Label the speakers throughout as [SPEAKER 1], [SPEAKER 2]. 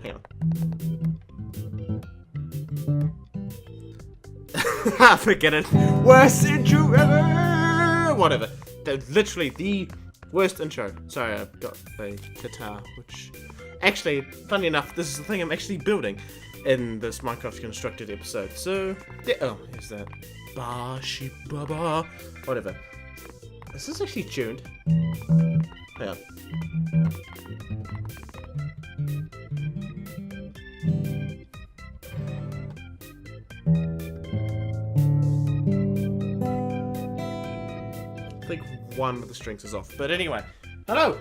[SPEAKER 1] Hang on. Forget it. Worst intro ever! Whatever. That's literally the worst intro. Sorry, I've got the guitar, which... Actually, funny enough, this is the thing I'm actually building in this Minecraft Constructed episode. So, yeah, oh, here's that. Ba-shi ba-ba. Whatever. Is this actually tuned? Hang on. I think one of the strings is off. But anyway, hello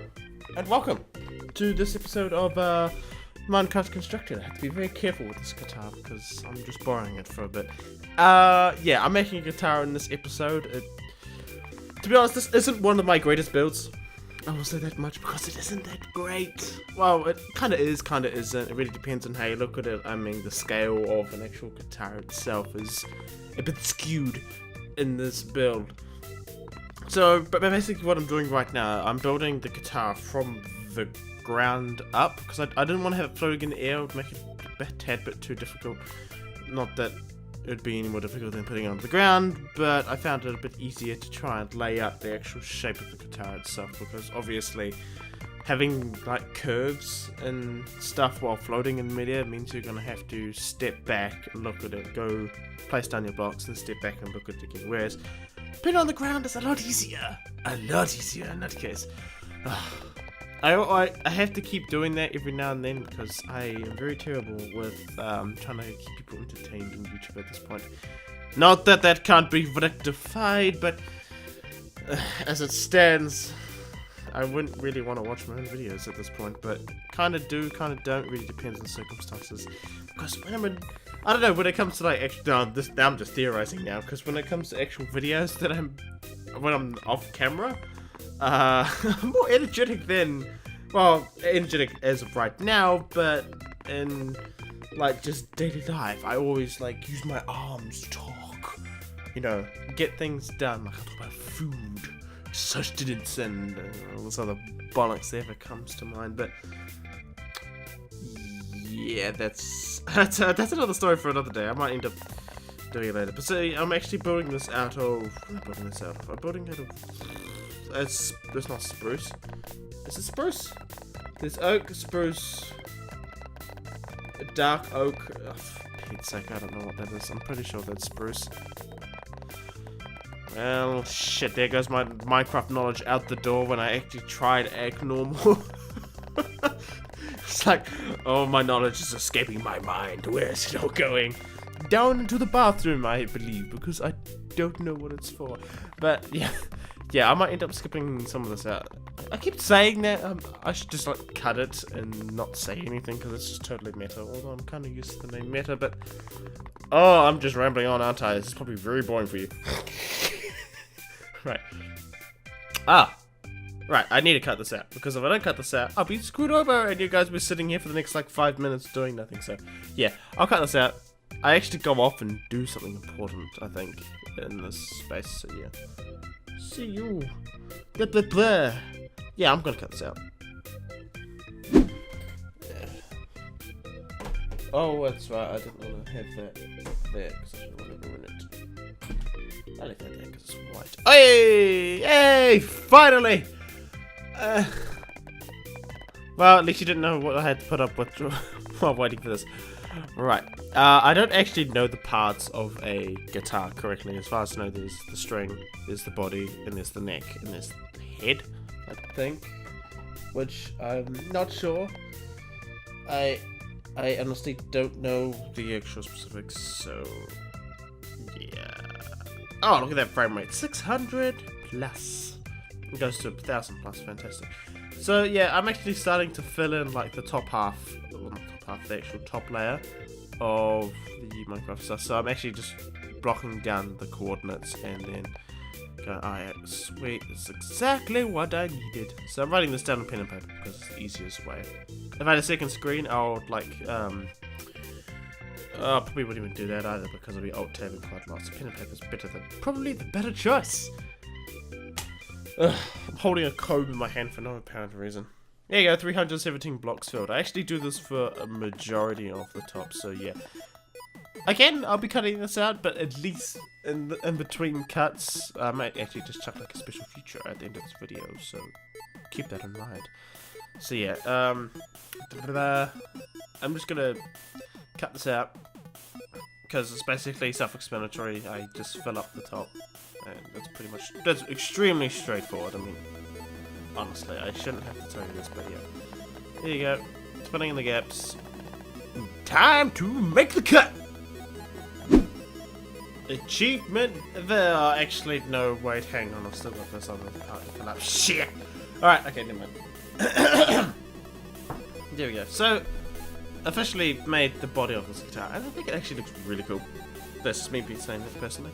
[SPEAKER 1] and welcome to this episode of Minecraft Constructed. I have to be very careful with this guitar because I'm just borrowing it for a bit. Yeah, I'm making a guitar in this episode. To be honest, this isn't one of my greatest builds. I will say that much because it isn't that great. Well, it kind of is, kind of isn't. It really depends on how you look at it. I mean, the scale of an actual guitar itself is a bit skewed in this build. So, but basically what I'm doing right now, I'm building the guitar from the ground up because I didn't want to have it floating in the air. It would make it a tad bit too difficult. Not that it would be any more difficult than putting it on the ground, but I found it a bit easier to try and lay out the actual shape of the guitar itself, because obviously having like curves and stuff while floating in midair means you're going to have to step back and look at it, go place down your blocks and step back and look at it again, whereas putting it on the ground is a lot easier in that case. I have to keep doing that every now and then because I am very terrible with trying to keep people entertained on YouTube at this point. Not that that can't be rectified, but as it stands, I wouldn't really want to watch my own videos at this point, but kind of do, kind of don't, really depends on the circumstances. Because when I'm in, I don't know, when it comes to like actual, now I'm just theorizing now, because when it comes to actual videos that when I'm off camera, I'm more energetic than, well, energetic as of right now, but in like just daily life, I always like use my arms to talk, you know, get things done. Like I talk about food, sustenance, and all this other bollocks that ever comes to mind. But yeah, that's another story for another day. I might end up doing it later. But see, I'm actually building this out of. What am I building this out of? I'm building out of. It's not spruce. Is it spruce? There's oak, spruce, dark oak. Oh, for Pete's sake, I don't know what that is. I'm pretty sure that's spruce. Well, shit, there goes my Minecraft knowledge out the door when I actually tried to act normal. It's like, oh, my knowledge is escaping my mind. Where is it all going? Down into the bathroom, I believe, because I don't know what it's for. But, yeah. Yeah, I might end up skipping some of this out. I keep saying that I should just like cut it and not say anything because it's just totally meta. Although I'm kind of used to the name meta, but oh, I'm just rambling on, aren't I? This is probably very boring for you. Right. Right. I need to cut this out because if I don't cut this out, I'll be screwed over, and you guys will be sitting here for the next like 5 minutes doing nothing. So yeah, I'll cut this out. I actually go off and do something important, I think, in this space. So yeah. See you. Blah, blah, blah. Yeah, I'm gonna cut this out. Yeah. Oh, that's right. I didn't want to have that there because I didn't want to ruin it. I like that there because it's white. Hey! Hey! Finally! Well, at least you didn't know what I had to put up with while waiting for this. Right. I don't actually know the parts of a guitar correctly. As far as I know, there's the string, there's the body, and there's the neck, and there's the head, I think. Which I'm not sure. I honestly don't know the actual specifics, so yeah. Oh, look at that frame rate. 600 plus. It goes to 1,000 plus, fantastic. So yeah, I'm actually starting to fill in like the top half, well, not top half, the actual top layer of the Minecraft stuff. So I'm actually just blocking down the coordinates and then going, alright, sweet, that's exactly what I needed. So I'm writing this down on pen and paper because it's the easiest way. If I had a second screen, I would like probably wouldn't even do that either because I'll be alt-tabbing quite a lot. So pen and paper's probably the better choice. Ugh, I'm holding a comb in my hand for no apparent reason. There you go, 317 blocks filled. I actually do this for a majority of the top, so yeah. Again, I'll be cutting this out, but at least in between cuts, I might actually just chuck like a special feature at the end of this video, so keep that in mind. So yeah, I'm just gonna cut this out because it's basically self-explanatory. I just fill up the top, and that's extremely straightforward. I mean, honestly, I shouldn't have to tell you this, but yeah. There you go, filling in the gaps. Time to make the cut. Achievement there. Actually, no, wait, hang on, I've still got this other part to fill up. Shit! Alright, okay, never mind. There we go. So, officially made the body of this guitar, and I think it actually looks really cool. That's just me saying that personally.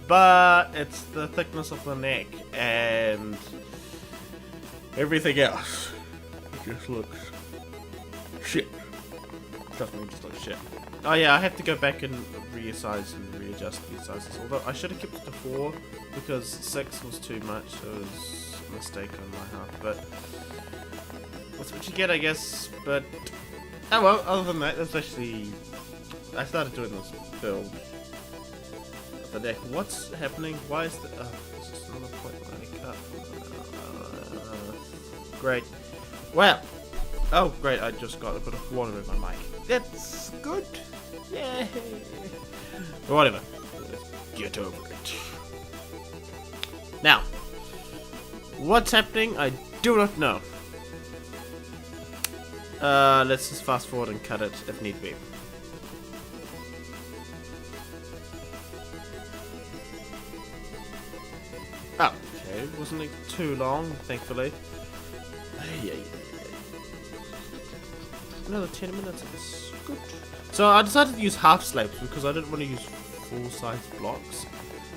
[SPEAKER 1] But it's the thickness of the neck and everything else. It just looks shit. Trust me, it just looks shit. Oh yeah, I have to go back and resize and readjust these sizes. Although I should have kept it to 4 because 6 was too much. It was a mistake on my half, but that's what you get, I guess. But oh well. Other than that, that's actually I started doing this build of the deck. What's happening? Why is the this is another point where I cut? Great. Well. Oh great! I just got a bit of water in my mic. That's good. Yay! But whatever. Get over it. Now, what's happening? I do not know. Let's just fast forward and cut it if need be. Oh, okay. Wasn't it too long, thankfully. Yeah. Another 10 minutes, that's good. So I decided to use half slabs because I didn't want to use full-size blocks.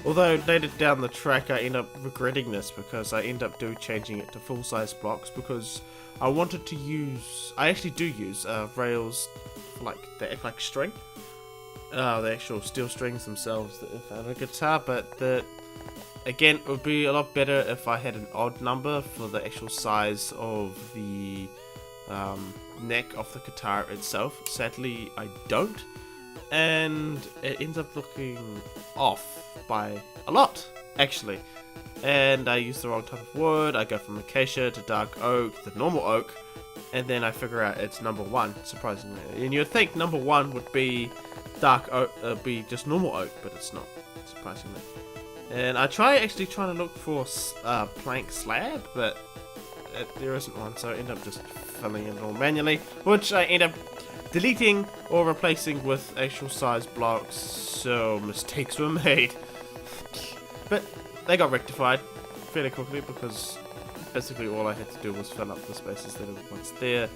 [SPEAKER 1] Although later down the track I end up regretting this because I end up changing it to full-size blocks because I wanted to use, I actually do use rails like they act like string. The actual steel strings themselves that are on a guitar, but again it would be a lot better if I had an odd number for the actual size of the neck of the guitar itself. Sadly, I don't, and it ends up looking off by a lot, actually. And I use the wrong type of wood. I go from acacia to dark oak, the normal oak, and then I figure out it's number 1, surprisingly. And you'd think number 1 would be dark oak, be just normal oak, but it's not, surprisingly. And I actually trying to look for plank slab, but there isn't one, so I end up just filling it all manually, which I end up deleting or replacing with actual size blocks, so mistakes were made. But they got rectified fairly quickly because basically all I had to do was fill up the spaces that were once there.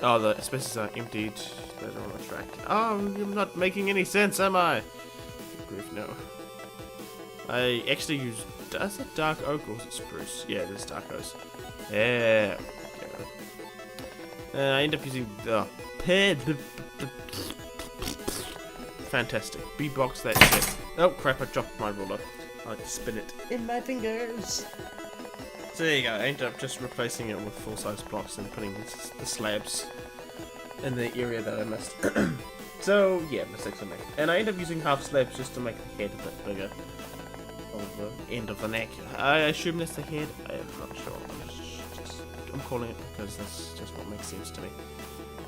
[SPEAKER 1] Oh, the spaces are emptied later on the track. Oh, I'm not making any sense, am I? Good grief, no. I actually use, is it dark oak or is it spruce? Yeah, it is dark oak. Yeah. I end up using the fantastic. B-box that shit. Oh crap, I dropped my ruler. I like to spin it in my fingers. So there you go, I end up just replacing it with full-size blocks and putting the slabs in the area that I missed. So yeah, mistakes I made. And I end up using half slabs just to make the head a bit bigger. Of the end of the neck. I assume that's the head. I am not sure. I'm calling it because that's just what makes sense to me.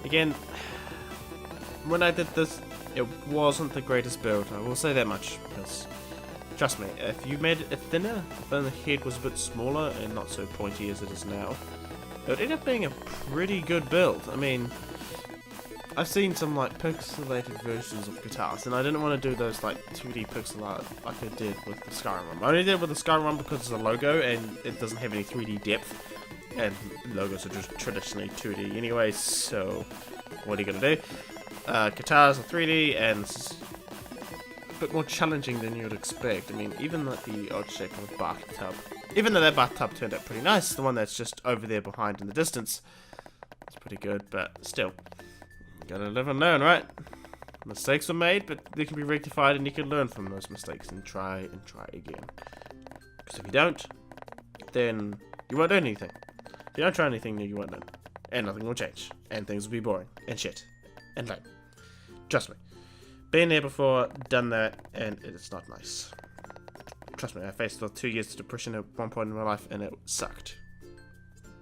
[SPEAKER 1] Again, when I did this, it wasn't the greatest build. I will say that much because, trust me, if you made it thinner, then the head was a bit smaller and not so pointy as it is now, it would end up being a pretty good build. I mean, I've seen some like pixelated versions of guitars, and I didn't want to do those like 2D pixel art like I did with the Skyrim one. I only did it with the Skyrim one because it's a logo and it doesn't have any 3D depth, and logos are just traditionally 2D anyway, so what are you gonna do? Guitars are 3D and it's a bit more challenging than you would expect. I mean, even like the odd shape of a bathtub, even though that bathtub turned out pretty nice, the one that's just over there behind in the distance, it's pretty good, but still. Gotta live and learn, right? Mistakes were made, but they can be rectified, and you can learn from those mistakes and try again. Because if you don't, then you won't learn anything. If you don't try anything new, you won't learn. And nothing will change. And things will be boring. And shit. And lame. Trust me. Been there before, done that, and it's not nice. Trust me, I faced 2 years of depression at one point in my life, and it sucked.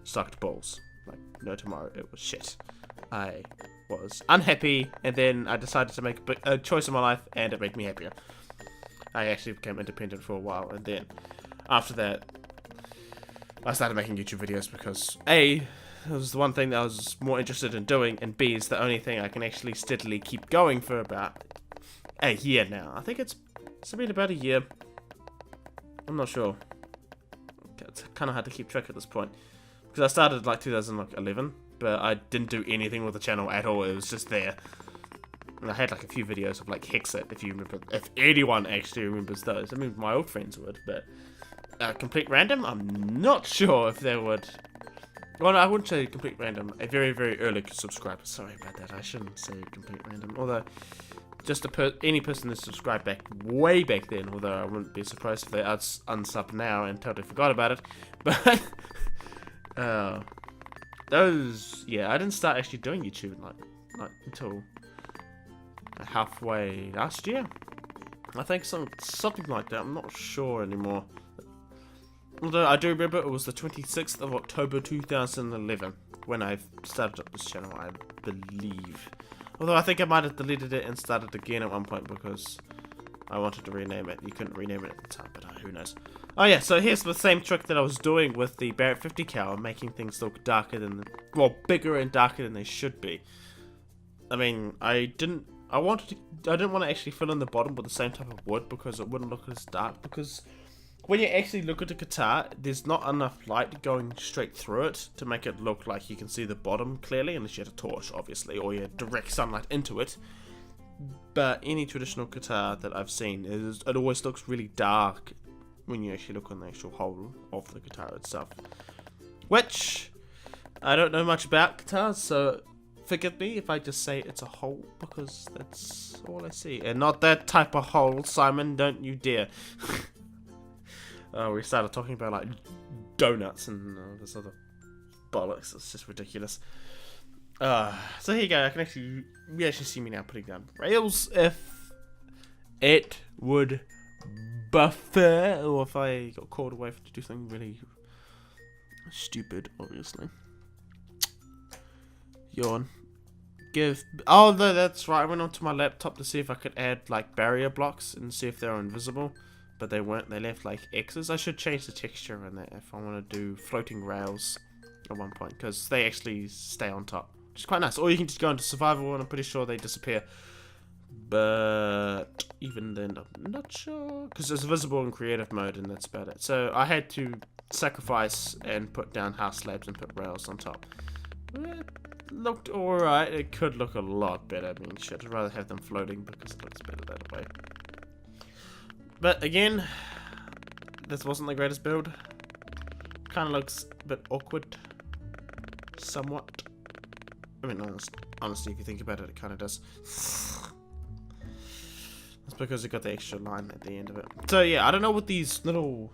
[SPEAKER 1] Sucked balls. Like, no tomorrow. It was shit. I was unhappy, and then I decided to make a choice in my life, and it made me happier. I actually became independent for a while, and then after that, I started making YouTube videos because A, it was the one thing that I was more interested in doing, and B, is the only thing I can actually steadily keep going for about a year now. I think it's been about a year. I'm not sure. It's kind of hard to keep track at this point because I started like 2011. But I didn't do anything with the channel at all. It was just there. And I had like a few videos of like Hexit, if you remember. If anyone actually remembers those. I mean, my old friends would, but complete random, I'm not sure if they would. Well, no, I wouldn't say complete random. A very, very early subscriber. Sorry about that. I shouldn't say complete random. Although, just any person that subscribed way back then. Although I wouldn't be surprised if they unsub now and totally forgot about it. But yeah, I didn't start actually doing YouTube like until halfway last year. I think something like that. I'm not sure anymore. Although I do remember it was the 26th of October 2011 when I started up this channel, I believe. Although I think I might have deleted it and started again at one point because I wanted to rename it. You couldn't rename it at the time, but who knows. Oh yeah, so here's the same trick that I was doing with the Barrett 50 cal, making things look darker than, well, bigger and darker than they should be. I mean, I didn't want to actually fill in the bottom with the same type of wood because it wouldn't look as dark. Because when you actually look at the guitar, there's not enough light going straight through it to make it look like you can see the bottom clearly, unless you had a torch, obviously, or you had direct sunlight into it. But any traditional guitar that I've seen, it always looks really dark when you actually look on the actual hole of the guitar itself. Which, I don't know much about guitars, so forgive me if I just say it's a hole, because that's all I see. And not that type of hole, Simon, don't you dare. We started talking about like donuts and this other bollocks. It's just ridiculous. So here you go. You actually see me now putting down rails if it would buffer, or if I got called away to do something really stupid, obviously. Yawn. Oh no, that's right. I went onto my laptop to see if I could add like barrier blocks and see if they were invisible, but they weren't. They left like X's. I should change the texture in that if I want to do floating rails at one point, because they actually stay on top, which is quite nice. Or you can just go into survival and I'm pretty sure they disappear. But even then, I'm not sure, because it's visible in creative mode and that's about it. So I had to sacrifice and put down house slabs and put rails on top. It looked alright. It could look a lot better. I mean, shit, I'd rather have them floating because it looks better that way. But again, this wasn't the greatest build. Kind of looks a bit awkward. Somewhat. I mean, honestly, if you think about it, it kind of does. That's because it got the extra line at the end of it. So yeah, I don't know what these little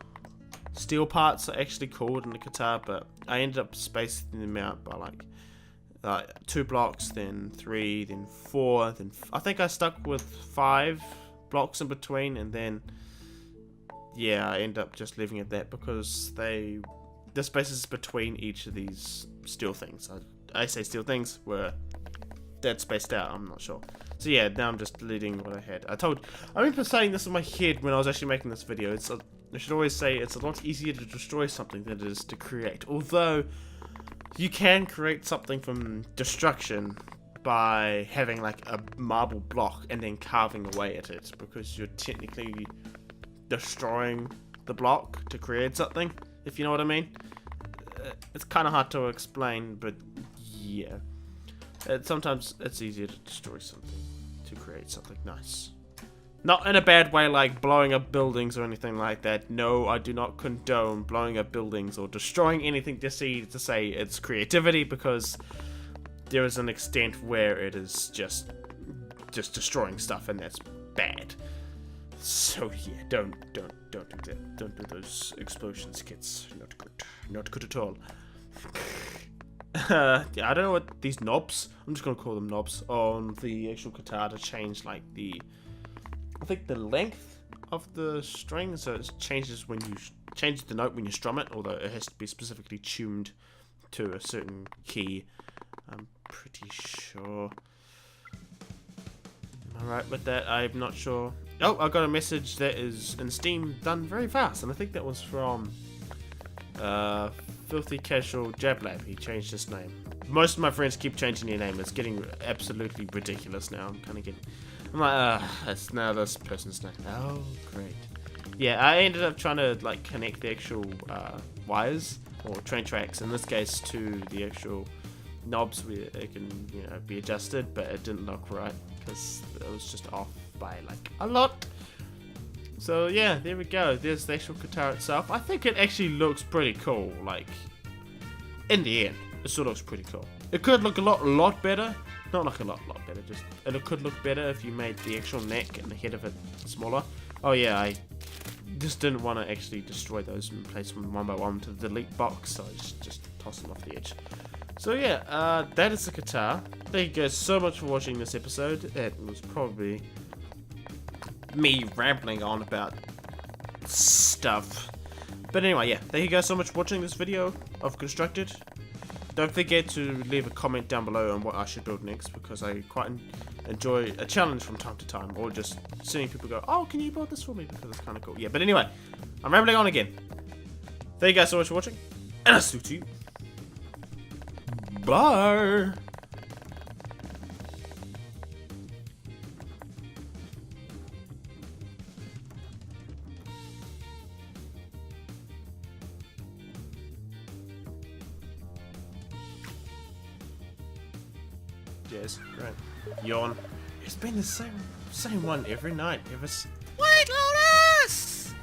[SPEAKER 1] steel parts are actually called in the guitar, but I ended up spacing them out by like 2 blocks, then 3, then 4, then I think I stuck with 5 blocks in between, and then yeah, I end up just leaving it that because the spaces between each of these steel things, I say steel things, were dead spaced out. I'm not sure. So yeah, now I'm just deleting what I had. I remember saying this in my head when I was actually making this video. I should always say it's a lot easier to destroy something than it is to create. Although you can create something from destruction by having like a marble block and then carving away at it, because you're technically destroying the block to create something, if you know what I mean. It's kind of hard to explain, but yeah. Sometimes it's easier to destroy something to create something nice. Not in a bad way like blowing up buildings or anything like that. No, I do not condone blowing up buildings or destroying anything to say it's creativity, because there is an extent where it is just just destroying stuff, and that's bad. So yeah, don't do that. Don't do those explosions, kids. Not good at all. Yeah, I don't know what these knobs, I'm just gonna call them knobs, on the actual guitar to change like I think the length of the string, so it changes when you change the note when you strum it, although it has to be specifically tuned to a certain key. I'm pretty sure. Am I right with that? I'm not sure. Oh, I got a message that is in Steam done very fast, and I think that was from Filthy Casual Jablab. He changed his name. Most of my friends keep changing their name. It's getting absolutely ridiculous now. I'm like, it's now this person's name. Oh, great. Yeah, I ended up trying to like connect the actual wires or train tracks, in this case, to the actual knobs where it can, be adjusted, but it didn't look right because it was just off by like a lot. So yeah, there we go. There's the actual guitar itself. I think it actually looks pretty cool. Like, in the end, it still looks pretty cool. It could look a lot better. Not like a lot better. Just it could look better if you made the actual neck and the head of it smaller. Oh yeah, I just didn't want to actually destroy those and place them one by one to the delete box, so I just tossed them off the edge. So yeah, that is the guitar. Thank you guys so much for watching this episode. It was probably me rambling on about stuff. But anyway, yeah, thank you guys so much for watching this video of Constructed. Don't forget to leave a comment down below on what I should build next, because I quite enjoy a challenge from time to time, or just seeing people go, oh, can you build this for me, because it's kind of cool. Yeah, but anyway, I'm rambling on again. Thank you guys so much for watching, and I'll see you. Bye! Yes, right. Yawn. It's been the same one every night ever since.
[SPEAKER 2] White Lotus!